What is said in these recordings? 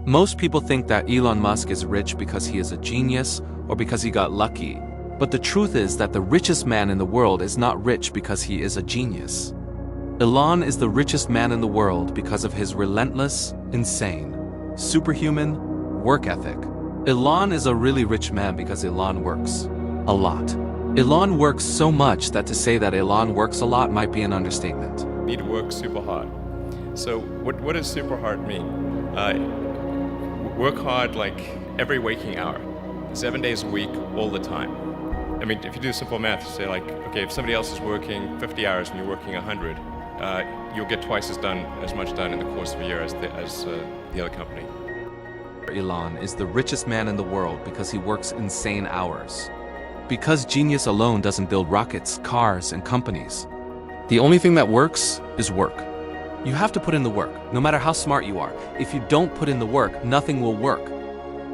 Most people think that Elon Musk is rich because he is a genius or because he got lucky. But the truth is that the richest man in the world is not rich because he is a genius. Elon is the richest man in the world because of his relentless, insane, superhuman work ethic. Elon is a really rich man because Elon works a lot. Elon works so much that to say that Elon works a lot might be an understatement. Need to work super hard. So what does super hard mean? Work hard like every waking hour, 7 days a week, all the time. I mean, if you do simple math, say like, okay, if somebody else is working 50 hours and you're working 100, you'll get twice as much done in the course of a year as the other company. Elon is the richest man in the world because he works insane hours. Because genius alone doesn't build rockets, cars, and companies. The only thing that works is work. You have to put in the work, no matter how smart you are. If you don't put in the work, nothing will work.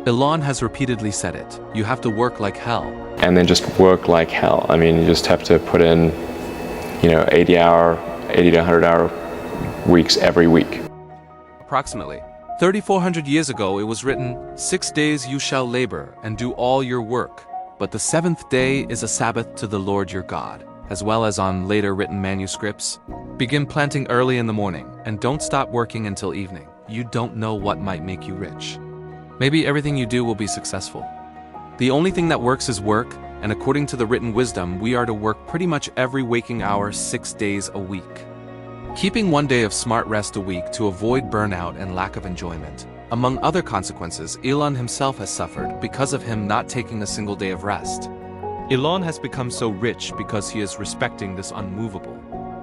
Elon has repeatedly said it. You have to work like hell. And then just work like hell. I mean, you just have to put in, 80 to 100 hour weeks every week. Approximately 3,400 years ago, it was written, 6 days you shall labor and do all your work, but the seventh day is a Sabbath to the Lord your God. As well as on later written manuscripts. Begin planting early in the morning, and don't stop working until evening. You don't know what might make you rich. Maybe everything you do will be successful. The only thing that works is work, and according to the written wisdom, we are to work pretty much every waking hour 6 days a week. Keeping 1 day of smart rest a week to avoid burnout and lack of enjoyment. Among other consequences, Elon himself has suffered because of him not taking a single day of rest. Elon has become so rich because he is respecting this unmovable,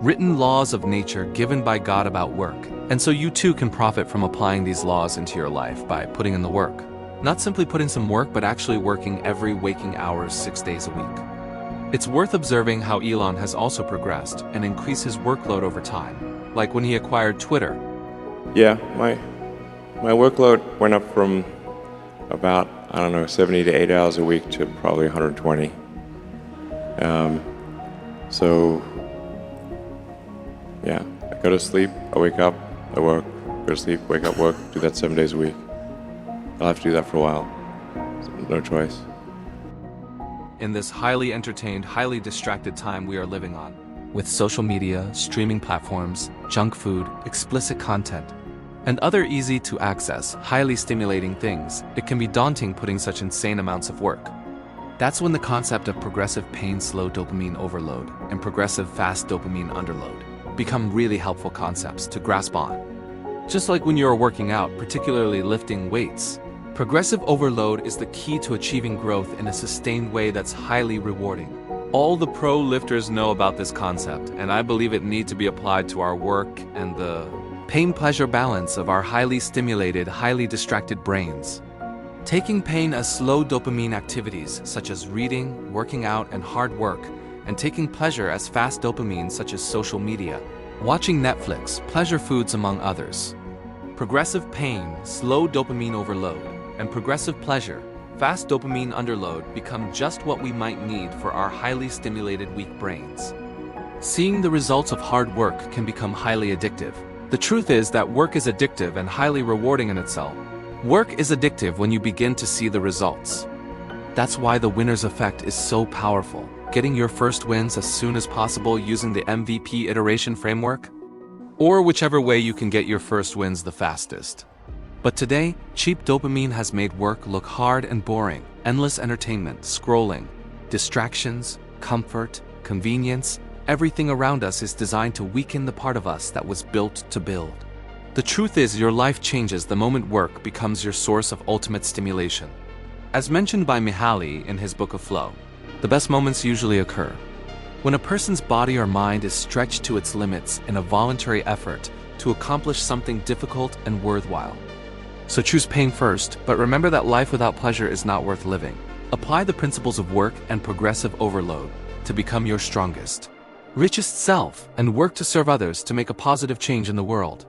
written laws of nature given by God about work. And so you too can profit from applying these laws into your life by putting in the work. Not simply put in some work, but actually working every waking hours 6 days a week. It's worth observing how Elon has also progressed and increased his workload over time, like when he acquired Twitter. Yeah, my workload went up from about, 70 to 80 hours a week to probably 120. Yeah, I go to sleep, I wake up, I work, go to sleep, wake up, work, do that 7 days a week. I'll have to do that for a while. No choice. In this highly entertained, highly distracted time we are living on, with social media, streaming platforms, junk food, explicit content, and other easy-to-access, highly stimulating things, it can be daunting putting such insane amounts of work. That's when the concept of progressive pain slow dopamine overload and progressive fast dopamine underload become really helpful concepts to grasp on. Just like when you're working out, particularly lifting weights, progressive overload is the key to achieving growth in a sustained way that's highly rewarding. All the pro lifters know about this concept, and I believe it needs to be applied to our work and the pain-pleasure balance of our highly stimulated, highly distracted brains. Taking pain as slow dopamine activities such as reading, working out, and hard work, and taking pleasure as fast dopamine such as social media, watching Netflix, pleasure foods among others. Progressive pain, slow dopamine overload, and progressive pleasure, fast dopamine underload become just what we might need for our highly stimulated weak brains. Seeing the results of hard work can become highly addictive. The truth is that work is addictive and highly rewarding in itself. Work is addictive when you begin to see the results. That's why the winner's effect is so powerful. Getting your first wins as soon as possible using the MVP iteration framework, or whichever way you can get your first wins the fastest. But today, cheap dopamine has made work look hard and boring. Endless entertainment, scrolling, distractions, comfort, convenience, everything around us is designed to weaken the part of us that was built to build. The truth is, your life changes the moment work becomes your source of ultimate stimulation. As mentioned by Mihaly in his book of Flow, the best moments usually occur when a person's body or mind is stretched to its limits in a voluntary effort to accomplish something difficult and worthwhile. So choose pain first, but remember that life without pleasure is not worth living. Apply the principles of work and progressive overload to become your strongest, richest self, and work to serve others to make a positive change in the world.